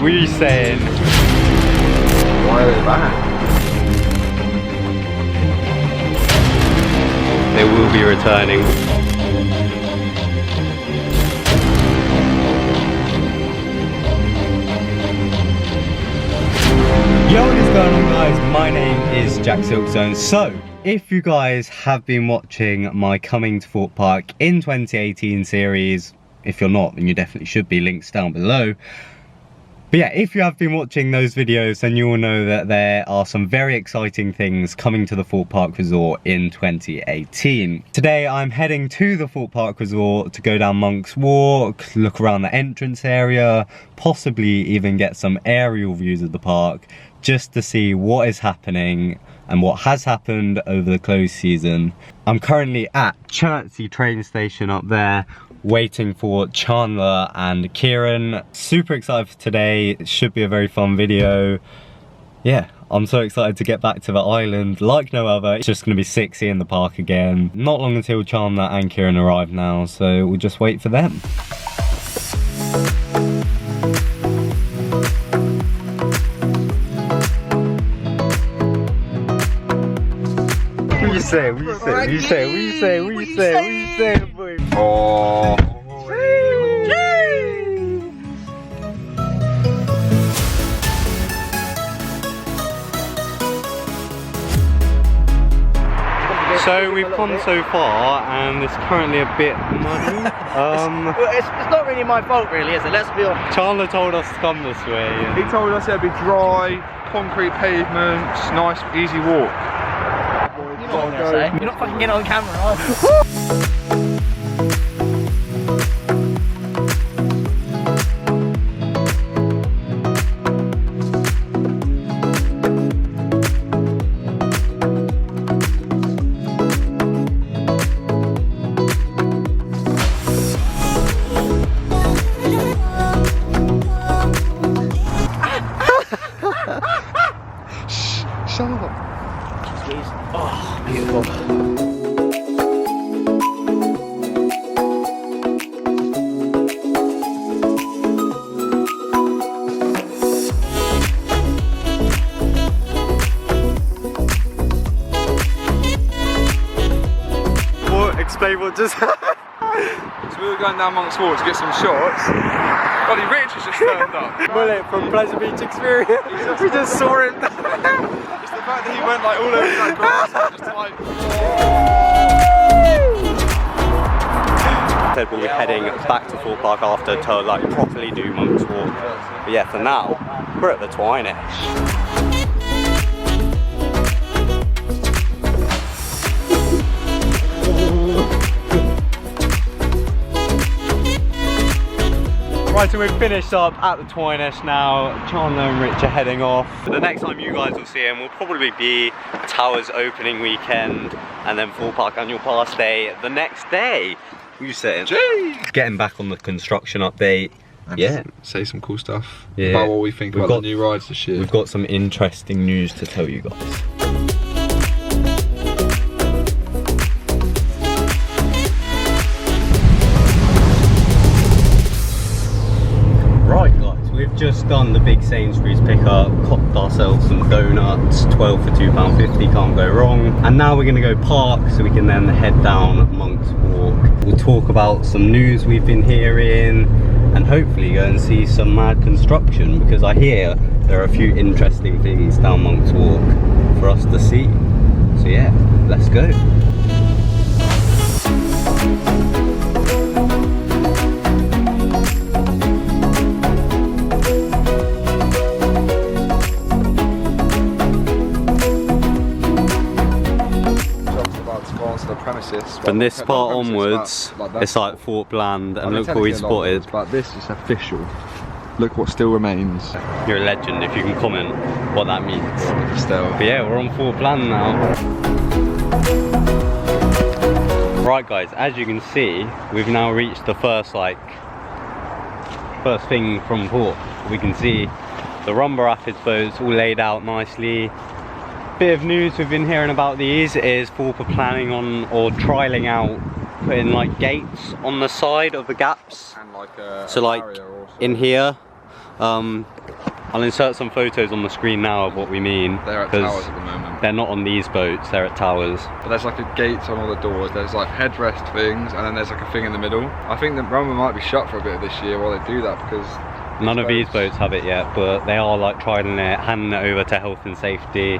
What are you saying? Why are they back? They will be returning. Yo, what is going on, guys? My name is TheJackSilkstone. So, if you guys have been watching my Coming to Thorpe Park in 2018 series, if you're not, then you definitely should be, links down below. But yeah, if you have been watching those videos, then you will know that there are some very exciting things coming to the Thorpe Park Resort in 2018. Today I'm heading to the Thorpe Park Resort to go down Monk's Walk, look around the entrance area, possibly even get some aerial views of the park, just to see what is happening and what has happened over the close season. I'm currently at Chertsey train station up there, waiting for Chandler and Kieran. Super excited for today. It should be a very fun video. Yeah, I'm so excited to get back to the island like no other. It's just gonna be sick seeing the park again. Not long until Chandler and Kieran arrive now, so we'll just wait for them. What you say? What you say? What you say? What you say? What you say? What you say, boy? Oh. So we've come so far, and it's currently a bit muddy. It's not really my fault, really, is it? Let's be honest. Chandler told us to come this way. He told us it'd be dry, concrete pavements, nice, easy walk. You know what I'm gonna say? You're not fucking getting on camera, are you? Shut up. Oh, beautiful. Explain what just happened. So we were going down Monk's Walk to get some shots. Bloody Rich has just turned up. Bullet from Pleasure Beach Experience. We just saw him. It's the fact that he went like all over that grass and just like... Said we'll be heading back to Thorpe Park after to like properly do Monk's Walk. But yeah, for now, we're at the Twine-ish. Right, so we've finished up at the Twine-ish now. Chandler and Rich are heading off. The next time you guys will see him will probably be Towers opening weekend and then Thorpe Park annual pass day the next day. What are you saying? Jeez. Getting back on the construction update. And yeah. Say some cool stuff Yeah. about what we think about the new rides this year. We've got some interesting news to tell you guys. Right guys, we've just done the big Sainsbury's pickup, copped ourselves some donuts, 12 for £2.50, can't go wrong. And now we're gonna go park so we can then head down Monk's Walk. We'll talk about some news we've been hearing and hopefully go and see some mad construction, because I hear there are a few interesting things down Monk's Walk for us to see. So yeah, let's go. From this part onwards, it's like Thorpe land, and look what we spotted. But this is official. Look what still remains. You're a legend if you can comment what that means. Still. But yeah, we're on Thorpe land now. Right guys, as you can see, we've now reached the first thing from port. We can see the Rumba Rapids boats all laid out nicely. Bit of news we've been hearing about these is Thorpe are planning on or trialling out putting like gates on the side of the gaps. And like so like in here I'll insert some photos on the screen now of what we mean. They're at towers at the moment. They're not on these boats, they're at towers. But there's like a gates on all the doors, there's like headrest things, and then there's like a thing in the middle. I think the Rumba might be shut for a bit this year while they do that, because none of these boats have it yet, but they are like trialing it, handing it over to health and safety.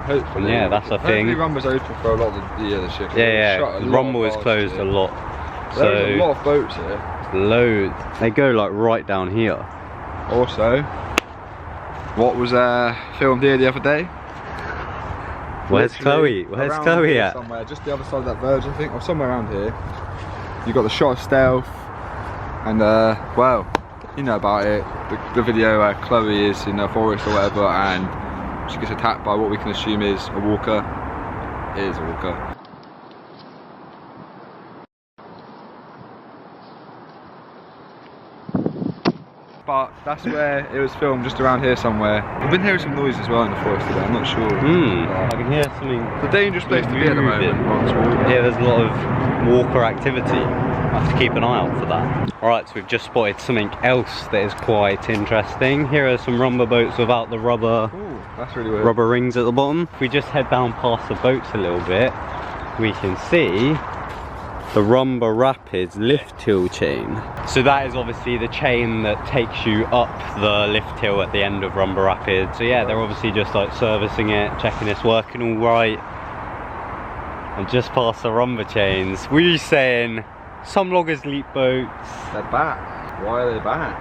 Hopefully. Yeah, that's a thing. Hopefully Rumba's open for a lot of the year this year. Yeah, Rumba is closed a lot. So there's a lot of boats here. Loads. They go like right down here. Also, what was filmed here the other day? Where's Chloe? Where's Chloe at? Somewhere, just the other side of that verge, I think, or somewhere around here. You got the shot of Stealth, and well, you know about it. The video where Chloe is in a forest or whatever, and she gets attacked by what we can assume is a walker. It is a walker. But that's where it was filmed, just around here somewhere. I've been hearing some noise as well in the forest today, I'm not sure. I can hear something. It's a dangerous place to be at the moment. Yeah, there's a lot of walker activity. I have to keep an eye out for that. Alright, so we've just spotted something else that is quite interesting. Here are some Rumba boats without the rubber. Ooh, that's really weird. Rubber rings at the bottom. If we just head down past the boats a little bit, we can see the Rumba Rapids lift hill chain. So that is obviously the chain that takes you up the lift hill at the end of Rumba Rapids. So yeah, they're obviously just like servicing it, checking it's working all right. And just past the Rumba chains, were you saying some loggers leap boats? They're back. Why are they back?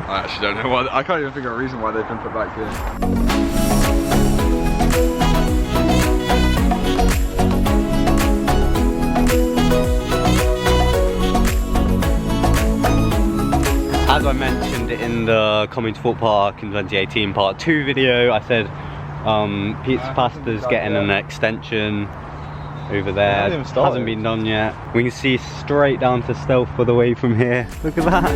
I actually don't know why. I can't even think of a reason why they've been put back in. As I mentioned in the Coming to Thorpe Park in 2018 part 2 video, I said Pizza Pasta's getting an extension over there. Hasn't been done yet. We can see straight down to Stealth for the way from here. Look at that.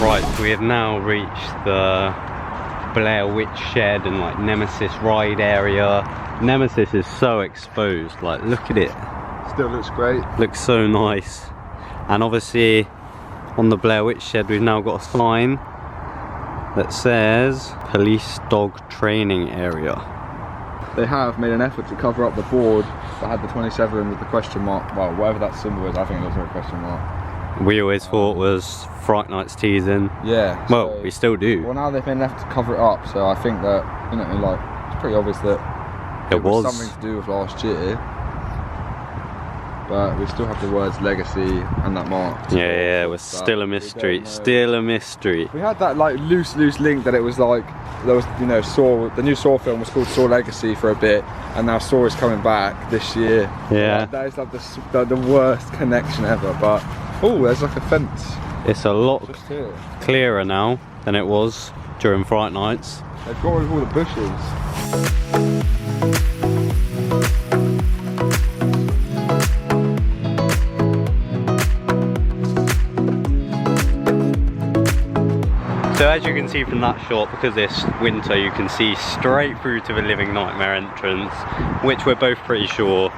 Right, so we have now reached the Blair Witch Shed and like Nemesis ride area. Nemesis is so exposed, like look at it. Still looks great. Looks so nice. And obviously on the Blair Witch Shed we've now got a sign that says Police Dog Training Area. They have made an effort to cover up the board that had the 27 with the question mark. Well, whatever that symbol is, I think it looks like a question mark. We always thought was Fright Night's teasing. Yeah. Well, so, we still do. Well, now they've made an effort to cover it up, so I think that, you know, like, it's pretty obvious that it was something to do with last year. But we still have the words legacy and that mark. Yeah, it was still a mystery. Still a mystery. We had that like loose link that it was like there was, you know, Saw. The new Saw film was called Saw Legacy for a bit, and now Saw is coming back this year. Yeah. Like, that is like the worst connection ever. But oh, there's like a fence. It's a lot Just here. clearer now than it was during Fright Nights. They've got rid of all the bushes. So as you can see from that shot, because it's winter, you can see straight through to the Living Nightmare entrance, which we're both pretty sure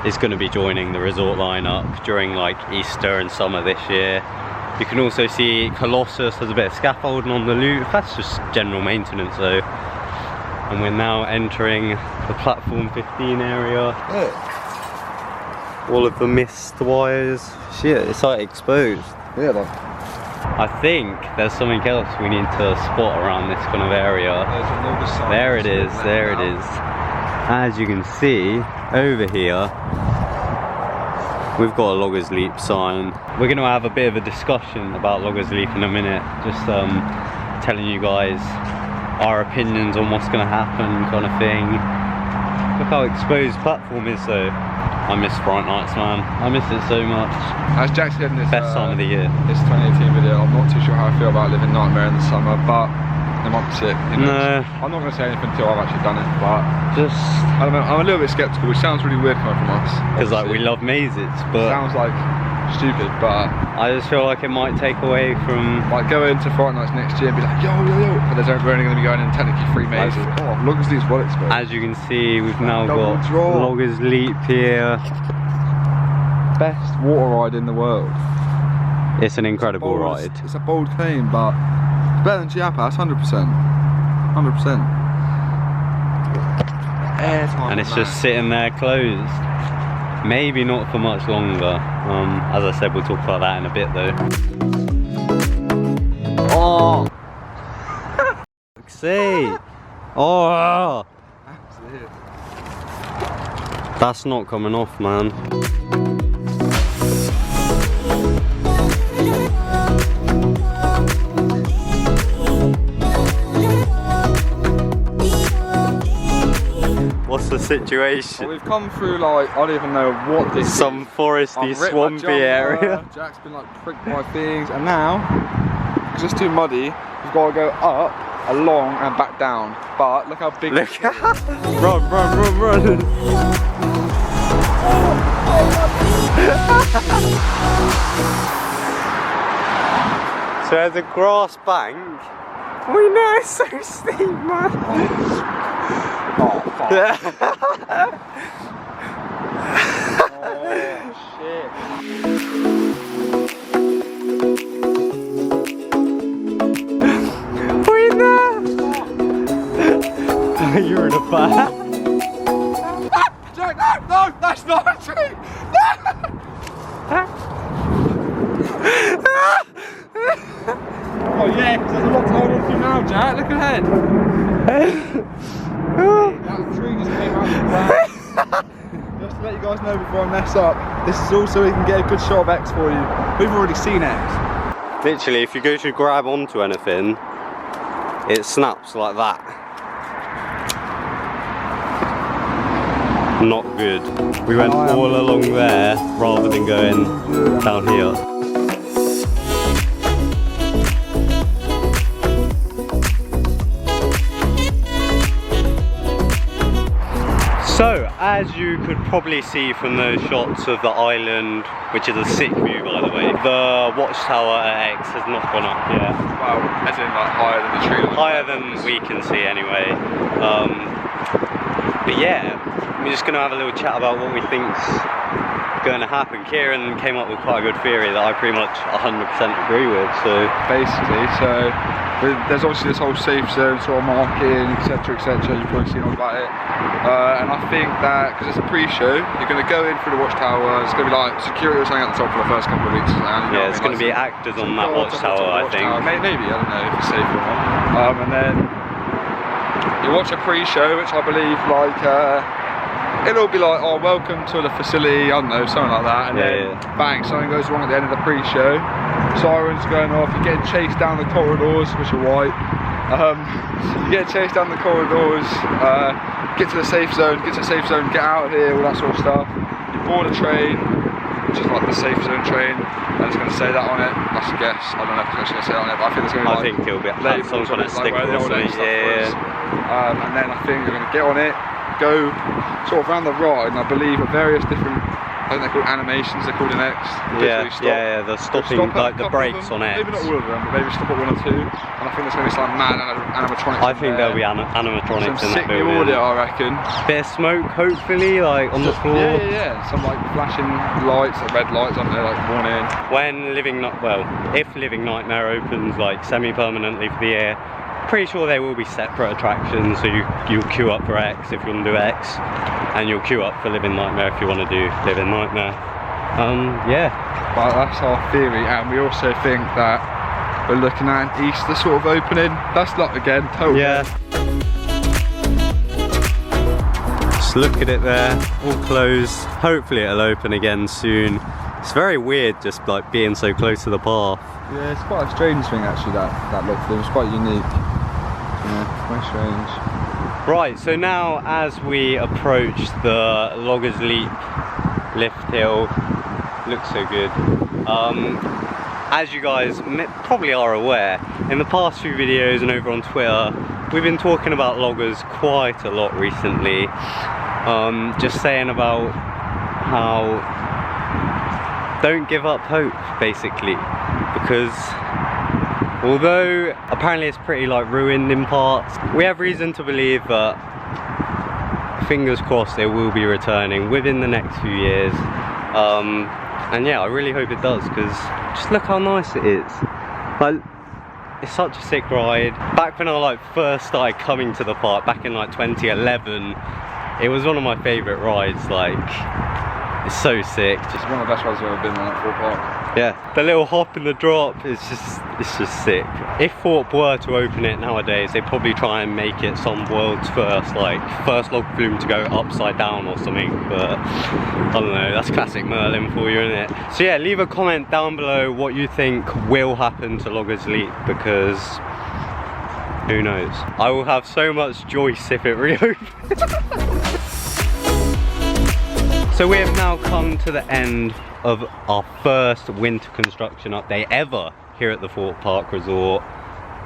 is going to be joining the resort lineup during like Easter and summer this year. You can also see Colossus has a bit of scaffolding on the loop. That's just general maintenance though. And we're now entering the platform 15 area. Yeah. All of the mist wires. Shit, it's like exposed. Yeah, like. I think there's something else we need to spot around this kind of area. There it is, there it is. As you can see, over here, we've got a Loggers Leap sign. We're going to have a bit of a discussion about Loggers Leap in a minute. Just telling you guys our opinions on what's going to happen kind of thing. Look how exposed the platform is though. I miss Fright Nights, man. I miss it so much. As Jack said in this best time of the year. This 2018 video, I'm not too sure how I feel about Living Nightmare in the summer, but it might be sick. You know? No. I'm not going to say anything until I've actually done it, but just I don't know. I'm a little bit skeptical, which sounds really weird coming from us. Because like we love mazes, but it sounds like stupid, but I just feel like it might take away from like go into Fright Nights next year and be like yo, but we're only going to be going in technically 3 mazes. Oh, Loggers Leap's well exposed. As you can see, we've now got Loggers Leap here. Best water ride in the world. It's an incredible ride. It's a bold claim, but it's better than Chiapas, 100%. 100%. And it's just sitting there closed. Maybe not for much longer. As I said, we'll talk about that in a bit though. Oh! See? Oh! That's not coming off, man. What's the situation? Well, we've come through like, I don't even know what this Some is. foresty, swampy area. Jack's been like pricked by things, and now, because it's too muddy, we've got to go up, along, and back down. But look how big Look at run, run, run, run. So there's a grass bank. We know it's so steep, man. Oh, fuck. Shit. We know. You're in a bag. Jack, no, that's not a tree. Oh yeah, there's a lot to hold on to now, Jack. Look ahead. That tree just came out of the back. Just to let you guys know before I mess up, this is also we can get a good shot of X for you. We've already seen X. Literally, if you go to grab onto anything, it snaps like that. Not good. We went all along there rather than going down here. So, as you could probably see from those shots of the island, which is a sick view by the way, the watchtower at X has not gone up yet. Well, as in like higher than the tree line. Higher than we can see anyway. But yeah, we're just going to have a little chat about what we think's going to happen. Kieran came up with quite a good theory that I pretty much 100% agree with. So basically, there's obviously this whole safe zone sort of marking, etc, etc, you've probably seen all about it, and I think that because it's a pre-show, you're going to go in through the watchtower, it's going to be like security or something at the top for the first couple of weeks, and yeah, it's going to be actors on that watchtower, I think. Maybe, I don't know if it's safe or not, and then you watch a pre-show, which I believe like it'll be like, oh, welcome to the facility, I don't know, something like that, and then bang, something goes wrong at the end of the pre-show, sirens going off, you're getting chased down the corridors, which are white, you get chased down the corridors, get to the safe zone, get out of here, all that sort of stuff, you board a train, which is like the safe zone train, and it's going to say that on it, that's a guess, I don't know if it's going to say that on it, but I think it's going to be like, I think it'll be some kind of sticker or something, and then I think you're going to get on it, go sort of around the ride, and I believe at various different, I think they're called animations, they're called in X. Yeah, the stopping, like the brakes on X. Maybe not all of them, but maybe stop at one or two. And I think there's going to be some mad animatronics. I think there'll be animatronics in that building. Some sick new audio, I reckon. Bit of smoke, hopefully, like on the floor. Yeah. Some like flashing lights, like red lights, aren't they, like warning. When if Living Nightmare opens like semi-permanently for the year, pretty sure there will be separate attractions, so you'll queue up for X if you want to do X, and you'll queue up for Living Nightmare if you want to do Living Nightmare. Yeah. But that's our theory, and we also think that we're looking at an Easter sort of opening. That's not again totally. Yeah. Just look at it there, all closed. Hopefully it'll open again soon. It's very weird just like being so close to the path. Yeah, it's quite a strange thing actually, that look for them. It's quite unique. Yeah, quite strange. Right, so now as we approach the Loggers Leap lift hill, looks so good. As you guys probably are aware, in the past few videos and over on Twitter, we've been talking about loggers quite a lot recently. Just saying about how don't give up hope, basically, because although apparently it's pretty like ruined in parts, we have reason to believe that, fingers crossed, it will be returning within the next few years. And yeah, I really hope it does, because Just look how nice it is. Like, it's such a sick ride. Back when I like first started coming to the park, back in like 2011, it was one of my favourite rides. Like, it's so sick. It's one of the best rides I've ever been on at Thorpe Park. Yeah, the little hop and the drop, it's just sick. If Thorpe were to open it nowadays, they'd probably try and make it some world's first, like first log flume to go upside down or something, but I don't know, that's classic Merlin for you, isn't it? So yeah, leave a comment down below what you think will happen to Loggers Leap, because who knows? I will have so much joy if it reopens. So we have now come to the end of our first winter construction update ever here at the Thorpe Park Resort.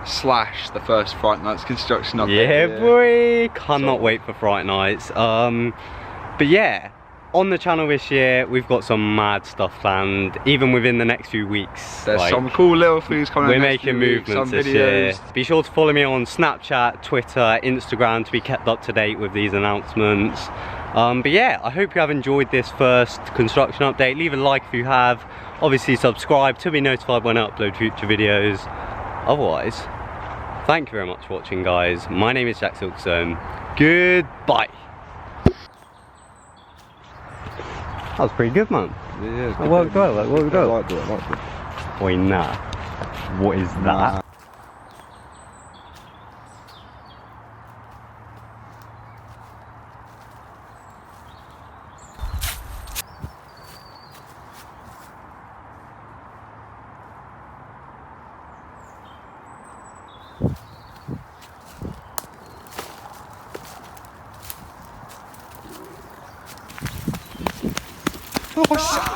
Slash the first Fright Nights construction update. Yeah, boy! Cannot wait for Fright Nights. But yeah, on the channel this year, we've got some mad stuff planned, even within the next few weeks. There's some cool little things coming We're making movements this year. Be sure to follow me on Snapchat, Twitter, Instagram to be kept up to date with these announcements. But yeah, I hope you have enjoyed this first construction update. Leave a like if you have. Obviously subscribe to be notified when I upload future videos. Otherwise, thank you very much for watching, guys. My name is TheJackSilkstone. Goodbye. That was pretty good, man. Yeah, it worked well, it worked well. I liked it. Oi, nah. What is that? Oh, shit.